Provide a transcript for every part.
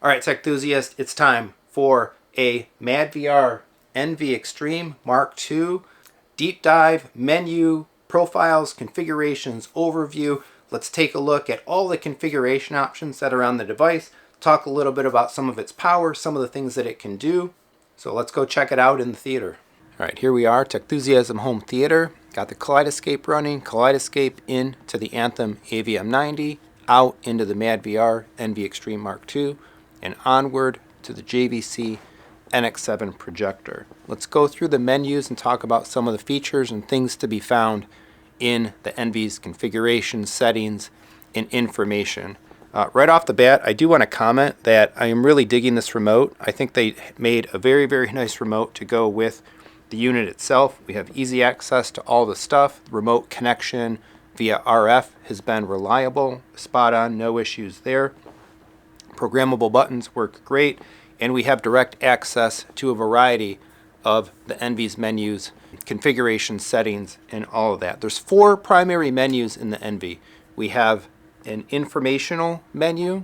All right, tech enthusiasts, it's time for a madVR NV Extreme Mark II deep dive, menu, profiles, configurations, overview. Let's take a look at all the configuration options that are on the device, talk a little bit about some of its power, some of the things that it can do. So let's go check it out in the theater. All right, here we are, Techthusiasm home theater. Got the Kaleidoscape running, Kaleidoscape into the Anthem AVM90, out into the madVR NV Extreme Mark II, and onward to the JVC NX7 projector. Let's go through the menus and talk about some of the features and things to be found in the NV's configuration, settings, and information. Right off the bat, I do want to comment that I am really digging this remote. I think they made a very, very nice remote to go with the unit itself. We have easy access to all the stuff. Remote connection via RF has been reliable, spot on, no issues there. Programmable buttons work great, and we have direct access to a variety of the NV's menus, configuration settings, and all of that. There's 4 primary menus in the NV. We have an informational menu,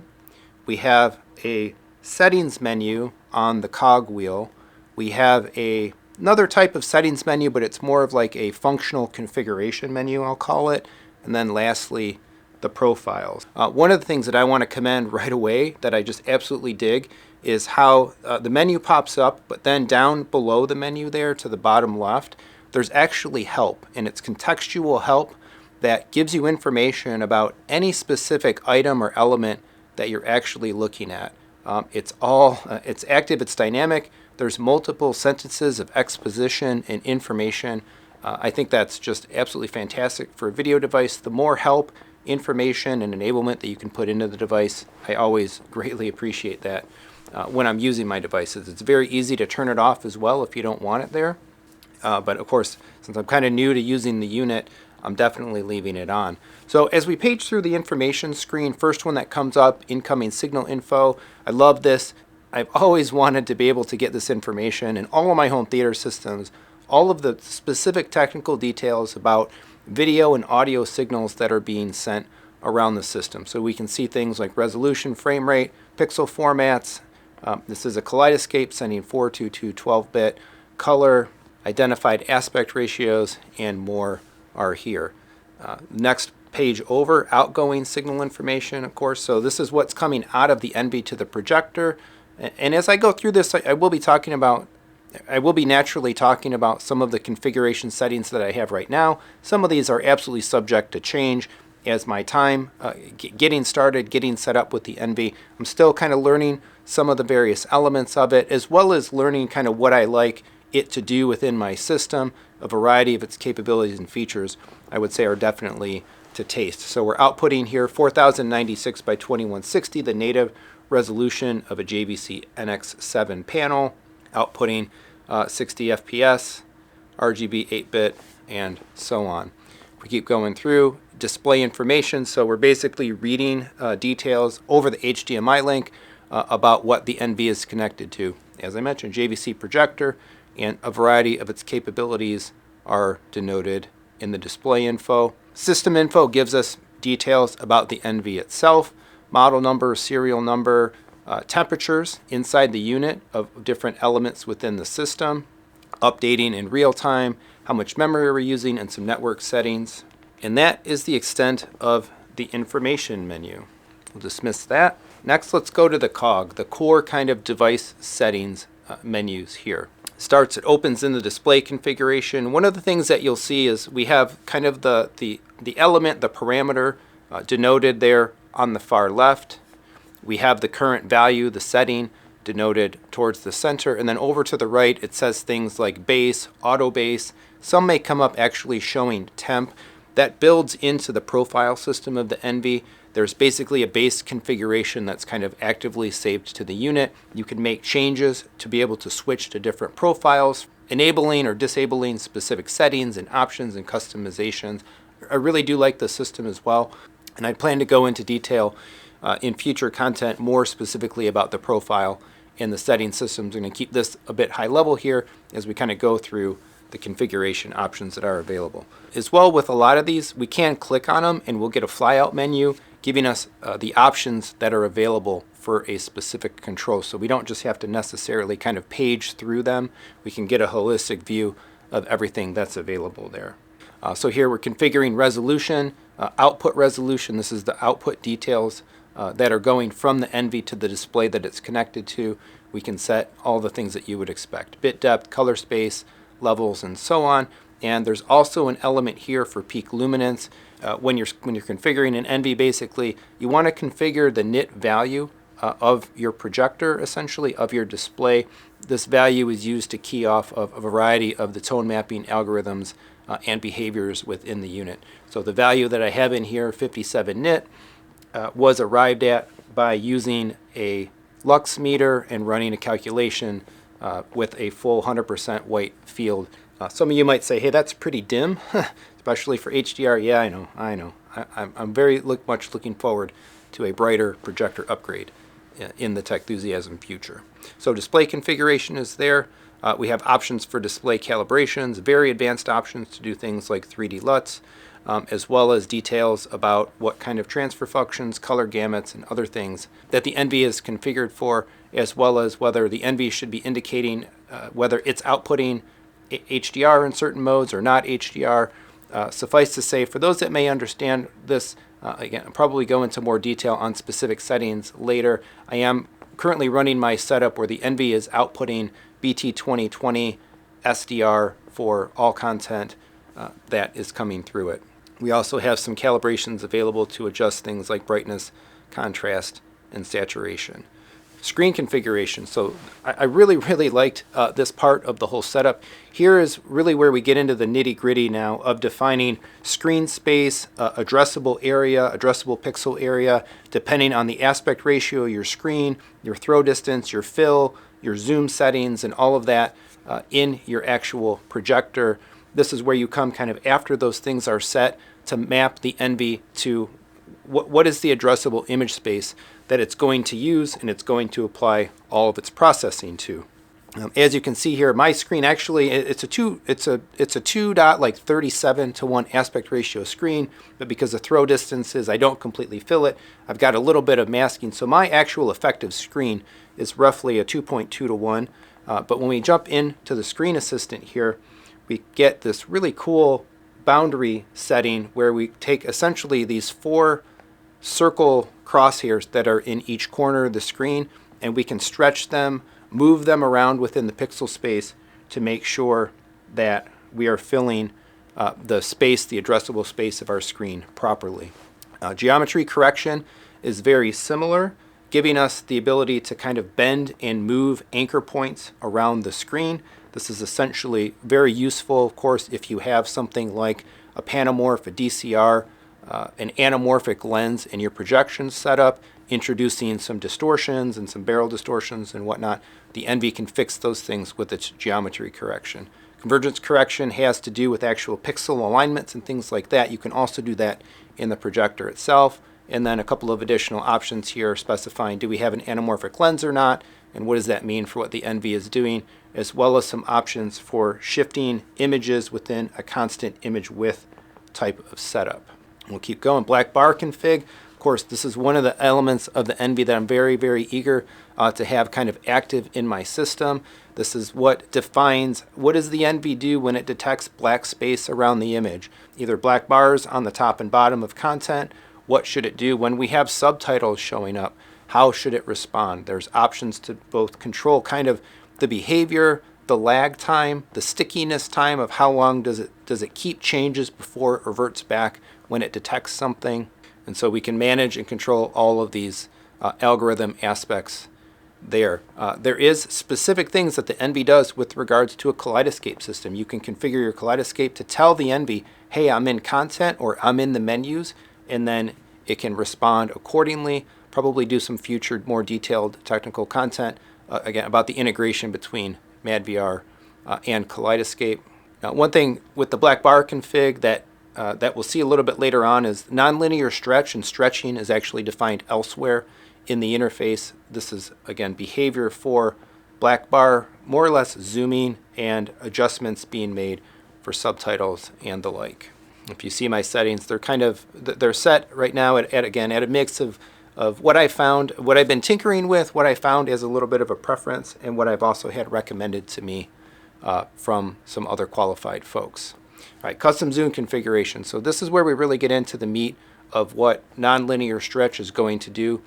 we have a settings menu on the cog wheel, we have another type of settings menu, but it's more of like a functional configuration menu, I'll call it, and then lastly, the profiles. One of the things that I want to commend right away that I just absolutely dig is how the menu pops up, but then down below the menu there to the bottom left, there's actually help, and it's contextual help that gives you information about any specific item or element that you're actually looking at. It's active, it's dynamic. There's multiple sentences of exposition and information. I think that's just absolutely fantastic for a video device. The more help, information, and enablement that you can put into the device, I always greatly appreciate that when I'm using my devices. It's very easy to turn it off as well if you don't want it there. But of course, since I'm kind of new to using the unit, I'm definitely leaving it on. So as we page through the information screen, first one that comes up, incoming signal info. I love this. I've always wanted to be able to get this information in all of my home theater systems, all of the specific technical details about video and audio signals that are being sent around the system. So we can see things like resolution, frame rate, pixel formats. This is a Kaleidoscape sending 422 12-bit, color, identified aspect ratios, and more are here. Next page over, outgoing signal information, of course. So this is what's coming out of the NV to the projector. And as I go through this, I will be naturally talking about some of the configuration settings that I have right now. Some of these are absolutely subject to change as my time getting started, getting set up with the NV. I'm still kind of learning some of the various elements of it, as well as learning kind of what I like it to do within my system. A variety of its capabilities and features, I would say, are definitely to taste. So we're outputting here 4096 by 2160, the native resolution of a JVC NX7 panel, outputting 60 FPS, RGB 8-bit, and so on. We keep going through display information, so we're basically reading details over the HDMI link about what the NV is connected to. As I mentioned, JVC projector, and a variety of its capabilities are denoted in the display info. System info gives us details about the NV itself, model number, serial number, temperatures inside the unit of different elements within the system, updating in real time, how much memory we're using, and some network settings. And that is the extent of the information menu. We'll dismiss that. Next, let's go to the COG, the core kind of device settings menus here. It opens in the display configuration. One of the things that you'll see is we have kind of the element, the parameter denoted there on the far left. We have the current value, the setting, denoted towards the center, and then over to the right it says things like base, auto base. Some may come up actually showing temp. That builds into the profile system of the NV. There's basically a base configuration that's kind of actively saved to the unit. You can make changes to be able to switch to different profiles, enabling or disabling specific settings and options and customizations. I really do like the system as well, and I plan to go into detail in future content more specifically about the profile and the setting systems. I'm going to keep this a bit high level here as we kind of go through the configuration options that are available. As well, with a lot of these, we can click on them and we'll get a flyout menu giving us the options that are available for a specific control. So we don't just have to necessarily kind of page through them. We can get a holistic view of everything that's available there. So here we're configuring resolution, output resolution. This is the output details that are going from the NV to the display that it's connected to. We can set all the things that you would expect: bit depth, color space, levels, and so on. And there's also an element here for peak luminance. When you're configuring an NV, basically, you want to configure the nit value of your projector, essentially, of your display. This value is used to key off of a variety of the tone mapping algorithms and behaviors within the unit. So the value that I have in here, 57 nit, was arrived at by using a lux meter and running a calculation with a full 100% white field. Some of you might say, hey, that's pretty dim, especially for HDR. Yeah, I know. I'm very much looking forward to a brighter projector upgrade in the Techthusiasm future. So display configuration is there. We have options for display calibrations, very advanced options to do things like 3D LUTs, as well as details about what kind of transfer functions, color gamuts, and other things that the NV is configured for, as well as whether the NV should be indicating whether it's outputting HDR in certain modes or not HDR. Suffice to say, for those that may understand this, again, I'll probably go into more detail on specific settings later. I am currently running my setup where the NV is outputting BT 2020 SDR for all content that is coming through it. We also have some calibrations available to adjust things like brightness, contrast, and saturation. Screen configuration. So I really liked this part of the whole setup. Here is really where we get into the nitty-gritty now of defining screen space, addressable area, addressable pixel area, depending on the aspect ratio of your screen, your throw distance, your fill, your zoom settings, and all of that in your actual projector. This is where you come kind of after those things are set to map the NV to what is the addressable image space that it's going to use and it's going to apply all of its processing to. As you can see here, my screen actually it's a 2.37:1 aspect ratio screen, but because the throw distance is I don't completely fill it, I've got a little bit of masking. So my actual effective screen is roughly a 2.2:1. But when we jump into the screen assistant here, we get this really cool boundary setting where we take essentially these 4 circle crosshairs that are in each corner of the screen, and we can stretch them, move them around within the pixel space to make sure that we are filling the space, the addressable space of our screen properly. Geometry correction is very similar, giving us the ability to kind of bend and move anchor points around the screen. This is essentially very useful, of course, if you have something like a panomorph, a DCR, an anamorphic lens in your projection setup, introducing some distortions and some barrel distortions and whatnot. The NV can fix those things with its geometry correction. Convergence correction has to do with actual pixel alignments and things like that. You can also do that in the projector itself. And then a couple of additional options here specifying do we have an anamorphic lens or not, and what does that mean for what the NV is doing, as well as some options for shifting images within a constant image width type of setup. We'll keep going. Black bar config. Of course, this is one of the elements of the NV that I'm very eager to have kind of active in my system. This is what defines what does the NV do when it detects black space around the image, either black bars on the top and bottom of content. What should it do when we have subtitles showing up? How should it respond? There's options to both control kind of the behavior, the lag time, the stickiness time of how long does it keep changes before it reverts back when it detects something. And so we can manage and control all of these algorithm aspects there. There is specific things that the NV does with regards to a kaleidoscope system. You can configure your kaleidoscope to tell the NV, hey, I'm in content or I'm in the menus, and then it can respond accordingly. Probably do some future more detailed technical content again about the integration between madVR and Kaleidoscape. One thing with the black bar config that we'll see a little bit later on is nonlinear stretch, and stretching is actually defined elsewhere in the interface. This is again behavior for black bar, more or less zooming and adjustments being made for subtitles and the like. If you see my settings, they're set right now at again at a mix of what I found, what I've been tinkering with, what I found as a little bit of a preference, and what I've also had recommended to me from some other qualified folks. All right, custom zoom configuration. So this is where we really get into the meat of what nonlinear stretch is going to do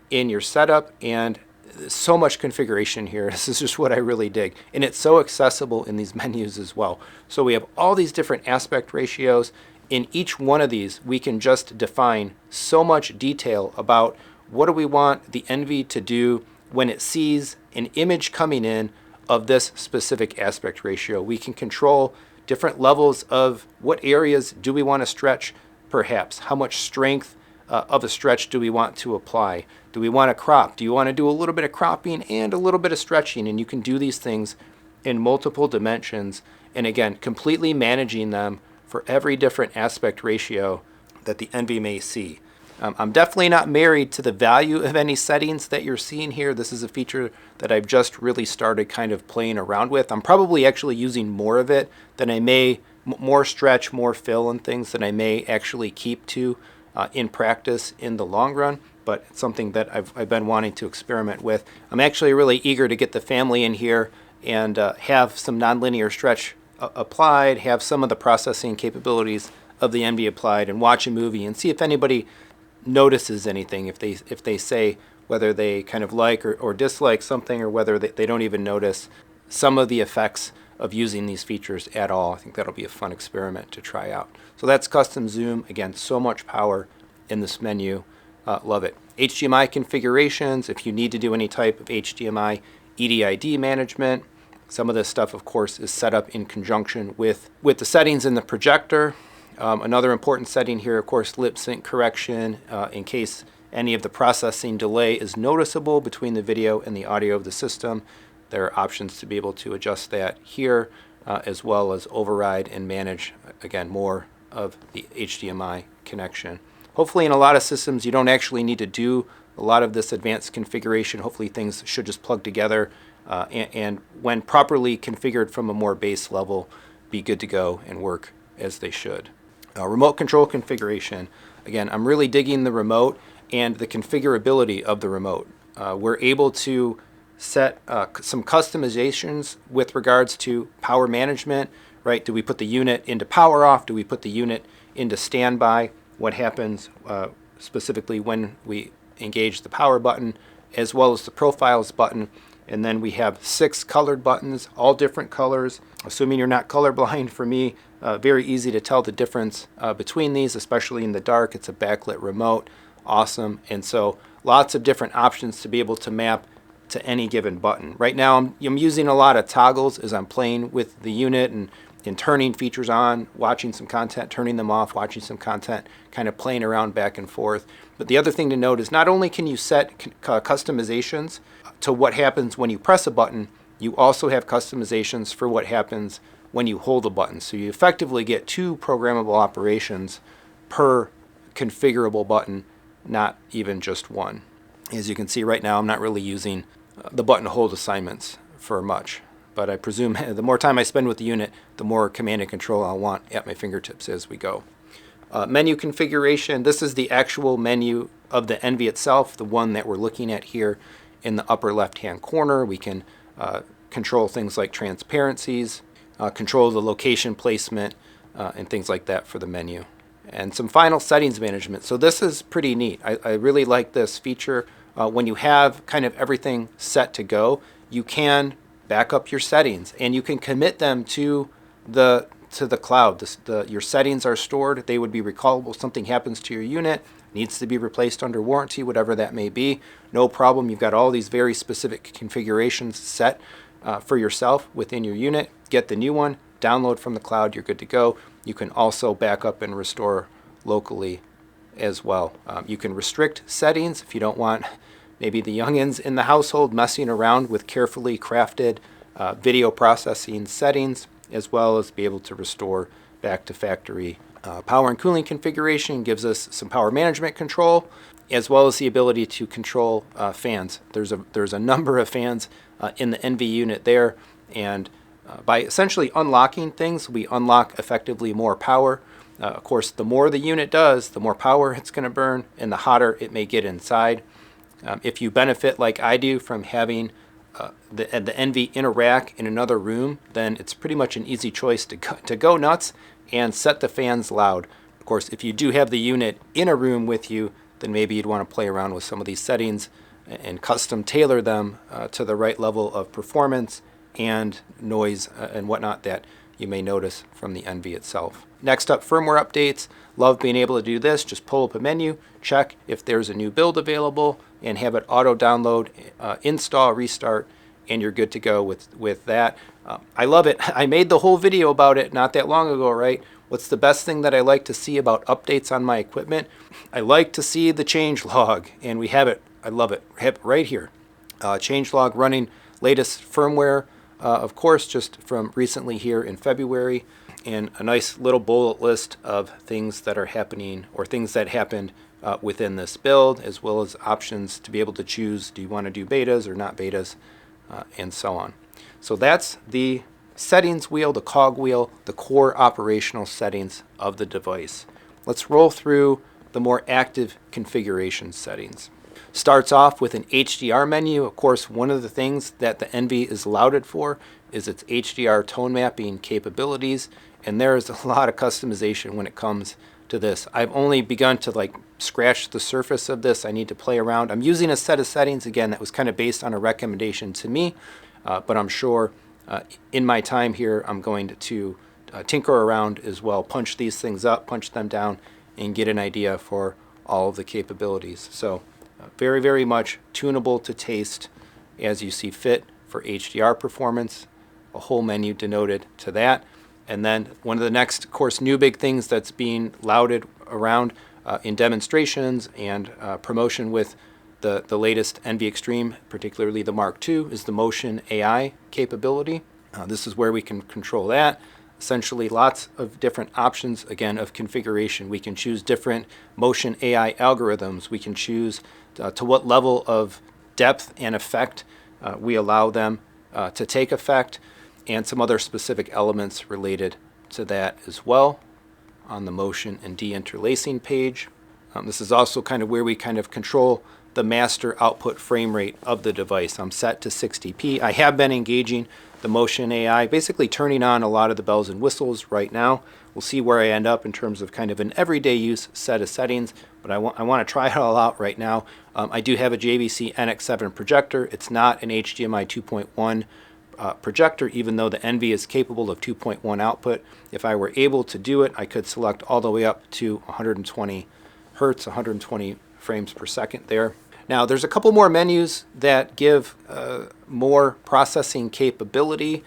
in your setup, and so much configuration here. This is just what I really dig, and it's so accessible in these menus as well. So we have all these different aspect ratios. In each one of these, we can just define so much detail about what do we want the NV to do when it sees an image coming in of this specific aspect ratio. We can control different levels of what areas do we want to stretch, perhaps how much strength of a stretch do we want to apply. Do we want to crop? Do you want to do a little bit of cropping and a little bit of stretching? And you can do these things in multiple dimensions, and again, completely managing them for every different aspect ratio that the NV may see. I'm definitely not married to the value of any settings that you're seeing here. This is a feature that I've just really started kind of playing around with. I'm probably actually using more of it than I may, more stretch, more fill and things than I may actually keep to in practice in the long run, but it's something that I've been wanting to experiment with. I'm actually really eager to get the family in here and have some nonlinear stretch applied, have some of the processing capabilities of the NV applied, and watch a movie and see if anybody notices anything, if they say whether they kind of like or dislike something, or whether they don't even notice some of the effects of using these features at all. I think that'll be a fun experiment to try out. So that's custom zoom. Again, so much power in this menu. Love it. HDMI configurations, if you need to do any type of HDMI EDID management. Some of this stuff, of course, is set up in conjunction with the settings in the projector. Another important setting here, of course, lip sync correction in case any of the processing delay is noticeable between the video and the audio of the system. There are options to be able to adjust that here, as well as override and manage, again, more of the HDMI connection. Hopefully in a lot of systems you don't actually need to do a lot of this advanced configuration. Hopefully things should just plug together and when properly configured from a more base level, be good to go and work as they should. Remote control configuration. Again, I'm really digging the remote and the configurability of the remote. We're able to set some customizations with regards to power management, right? Do we put the unit into power off? Do we put the unit into standby? What happens specifically when we engage the power button as well as the profiles button? And then we have 6 colored buttons, all different colors. Assuming you're not colorblind, for me, very easy to tell the difference between these, especially in the dark. It's a backlit remote, awesome. And so lots of different options to be able to map to any given button. Right now I'm using a lot of toggles as I'm playing with the unit and turning features on, watching some content, turning them off, watching some content, kind of playing around back and forth. But the other thing to note is not only can you set customizations to what happens when you press a button, you also have customizations for what happens when you hold a button. So you effectively get 2 programmable operations per configurable button, not even just one. As you can see right now, I'm not really using the button hold assignments for much, but I presume the more time I spend with the unit, the more command and control I'll want at my fingertips as we go. Menu configuration. This is the actual menu of the NV itself, the one that we're looking at here in the upper left-hand corner. We can control things like transparencies, control the location placement, and things like that for the menu. And some final settings management. So this is pretty neat. I really like this feature. When you have kind of everything set to go, you can back up your settings and you can commit them to the cloud. Your settings are stored. They would be recallable. Something happens to your unit, needs to be replaced under warranty, whatever that may be. No problem. You've got all these very specific configurations set for yourself within your unit. Get the new one, download from the cloud, you're good to go. You can also back up and restore locally as well. You can restrict settings if you don't want maybe the youngins in the household messing around with carefully crafted video processing settings, as well as be able to restore back to factory. Power and cooling configuration gives us some power management control, as well as the ability to control fans. There's a number of fans in the NV unit there, and by essentially unlocking things, we unlock effectively more power. Of course, the more the unit does, the more power it's going to burn and the hotter it may get inside. If you benefit like I do from having the NV in a rack in another room, then it's pretty much an easy choice to go nuts and set the fans loud. Of course, if you do have the unit in a room with you, then maybe you'd want to play around with some of these settings and custom tailor them to the right level of performance and noise and whatnot that you may notice from the NV itself. Next up, firmware updates. Love being able to do this. Just pull up a menu, check if there's a new build available, and have it auto download, install, restart, and you're good to go with that. I love it. I made the whole video about it not that long ago, right? What's the best thing that I like to see about updates on my equipment? I like to see the change log, and we have it. I love it. Have it right here. Change log running latest firmware, of course, just from recently here in February, and a nice little bullet list of things that are happening or things that happened within this build, as well as options to be able to choose, do you want to do betas or not betas, and so on. So that's the settings wheel, the cog wheel, the core operational settings of the device. Let's roll through the more active configuration settings. Starts off with an HDR menu. Of course, one of the things that the NV is lauded for is its HDR tone mapping capabilities, and there is a lot of customization when it comes to this. I've only begun to scratch the surface of this. I need to play around. I'm using a set of settings, again, that was kind of based on a recommendation to me, but I'm sure in my time here I'm going to tinker around as well, punch these things up, punch them down, and get an idea for all of the capabilities. So very, very much tunable to taste as you see fit for HDR performance. A whole menu denoted to that. And then one of the next, of course, new big things that's being lauded around in demonstrations and promotion with the latest NV Extreme, particularly the Mark II, is the motion AI capability. This is where we can control that. Essentially lots of different options, again, of configuration. We can choose different motion AI algorithms. We can choose to what level of depth and effect we allow them to take effect, and some other specific elements related to that as well on the motion and deinterlacing page. This is also kind of where we kind of control the master output frame rate of the device. I'm set to 60p. I have been engaging the motion AI, basically turning on a lot of the bells and whistles right now. We'll see where I end up in terms of kind of an everyday use set of settings, but I want to try it all out right now. I do have a JVC NX7 projector. It's not an HDMI 2.1 projector, even though the NV is capable of 2.1 output. If I were able to do it, I could select all the way up to 120 hertz, 120 frames per second there. Now, there's a couple more menus that give more processing capability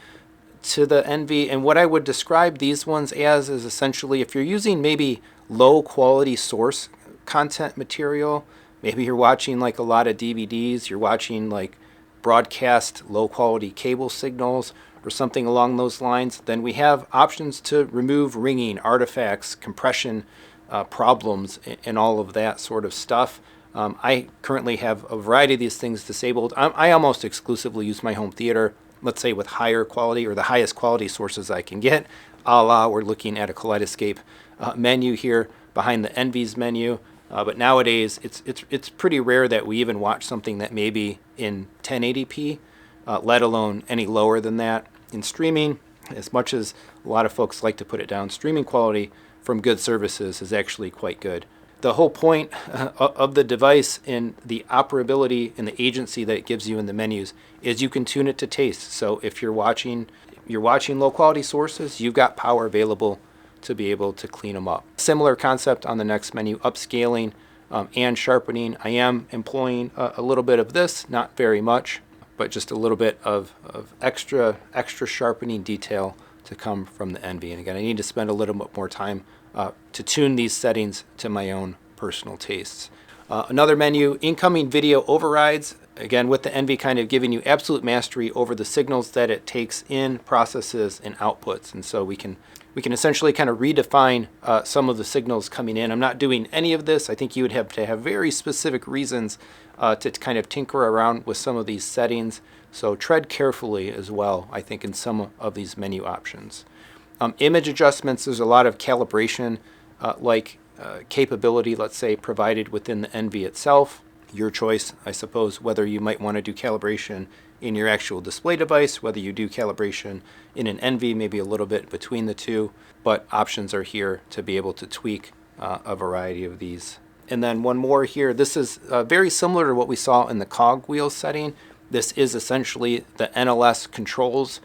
to the NV, and what I would describe these ones as is essentially if you're using maybe low quality source content material, maybe you're watching like a lot of DVDs, you're watching like broadcast low quality cable signals or something along those lines, then we have options to remove ringing, artifacts, compression problems, and all of that sort of stuff. I currently have a variety of these things disabled. I almost exclusively use my home theater, let's say with higher quality or the highest quality sources I can get. A la, we're looking at a Kaleidoscape menu here behind the NV's menu. But nowadays, it's pretty rare that we even watch something that may be in 1080p, let alone any lower than that. In streaming, as much as a lot of folks like to put it down, streaming quality from good services is actually quite good. The whole point of the device and the operability and the agency that it gives you in the menus is you can tune it to taste. So if you're watching low quality sources, you've got power available to be able to clean them up. Similar concept on the next menu, upscaling and sharpening. I am employing a little bit of this, not very much, but just a little bit of extra sharpening detail to come from the NV. And again, I need to spend a little bit more time to tune these settings to my own personal tastes. Another menu, incoming video overrides. Again, with the NV kind of giving you absolute mastery over the signals that it takes in, processes, and outputs. And so we can essentially kind of redefine some of the signals coming in. I'm not doing any of this. I think you would have to have very specific reasons to kind of tinker around with some of these settings. So tread carefully as well, I think, in some of these menu options. Image adjustments, there's a lot of calibration capability, let's say, provided within the NV itself. Your choice, I suppose, whether you might want to do calibration in your actual display device, whether you do calibration in an NV, maybe a little bit between the two, but options are here to be able to tweak a variety of these. And then one more here. This is very similar to what we saw in the cogwheel setting. This is essentially the NLS controls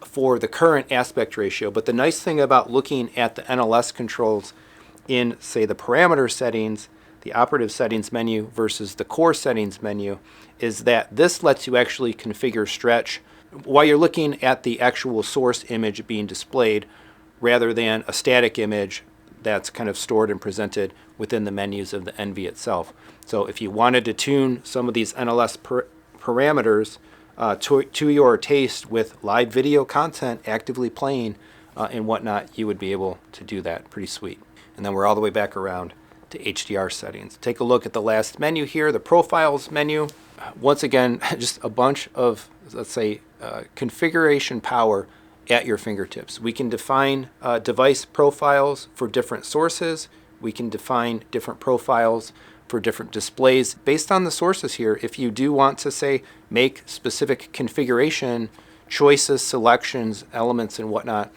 for the current aspect ratio. But the nice thing about looking at the NLS controls in, say, the parameter settings, the operative settings menu versus the core settings menu, is that this lets you actually configure stretch while you're looking at the actual source image being displayed rather than a static image that's kind of stored and presented within the menus of the NV itself. So if you wanted to tune some of these NLS parameters to your taste with live video content actively playing and whatnot, you would be able to do that. Pretty sweet. And then we're all the way back around to HDR settings. Take a look at the last menu here, the profiles menu. Once again, just a bunch of, let's say, configuration power at your fingertips. We can define device profiles for different sources. We can define different profiles for different displays based on the sources here. If you do want to, say, make specific configuration choices, selections, elements, and whatnot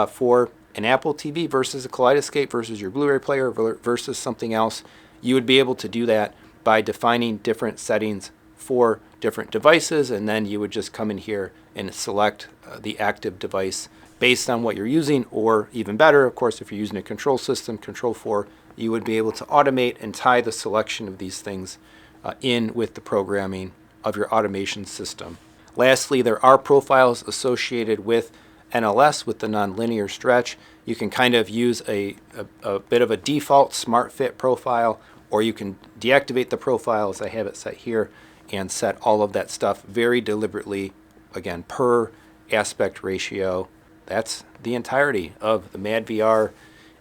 for an Apple TV versus a Kaleidoscope versus your Blu-ray player versus something else, you would be able to do that by defining different settings for different devices, and then you would just come in here and select the active device based on what you're using, or even better, of course, if you're using a control system, Control 4, you would be able to automate and tie the selection of these things in with the programming of your automation system. Lastly, there are profiles associated with NLS with the nonlinear stretch. You can kind of use a bit of a default smart fit profile, or you can deactivate the profile as I have it set here and set all of that stuff very deliberately, again, per aspect ratio. That's the entirety of the madVR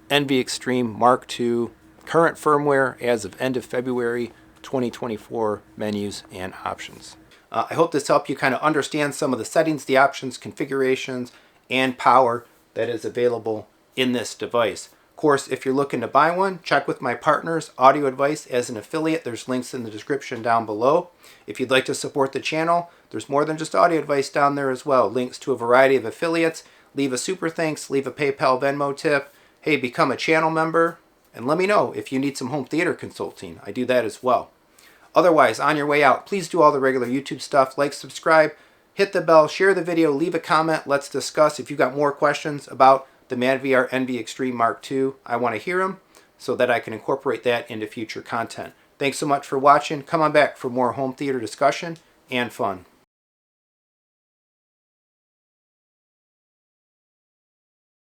NV Extreme Mark II current firmware as of end of February 2024 menus and options. I hope this helped you kind of understand some of the settings, the options, configurations, and power that is available in this device. Of course, if you're looking to buy one, check with my partners, Audio Advice, as an affiliate. There's links in the description down below. If you'd like to support the channel, there's more than just Audio Advice down there as well. Links to a variety of affiliates. Leave a super thanks, leave a PayPal Venmo tip. Hey, become a channel member, and let me know if you need some home theater consulting. I do that as well. Otherwise, on your way out, please do all the regular YouTube stuff. Like, subscribe, hit the bell, share the video, leave a comment. Let's discuss. If you've got more questions about the madVR NV Extreme Mark II, I want to hear them so that I can incorporate that into future content. Thanks so much for watching. Come on back for more home theater discussion and fun.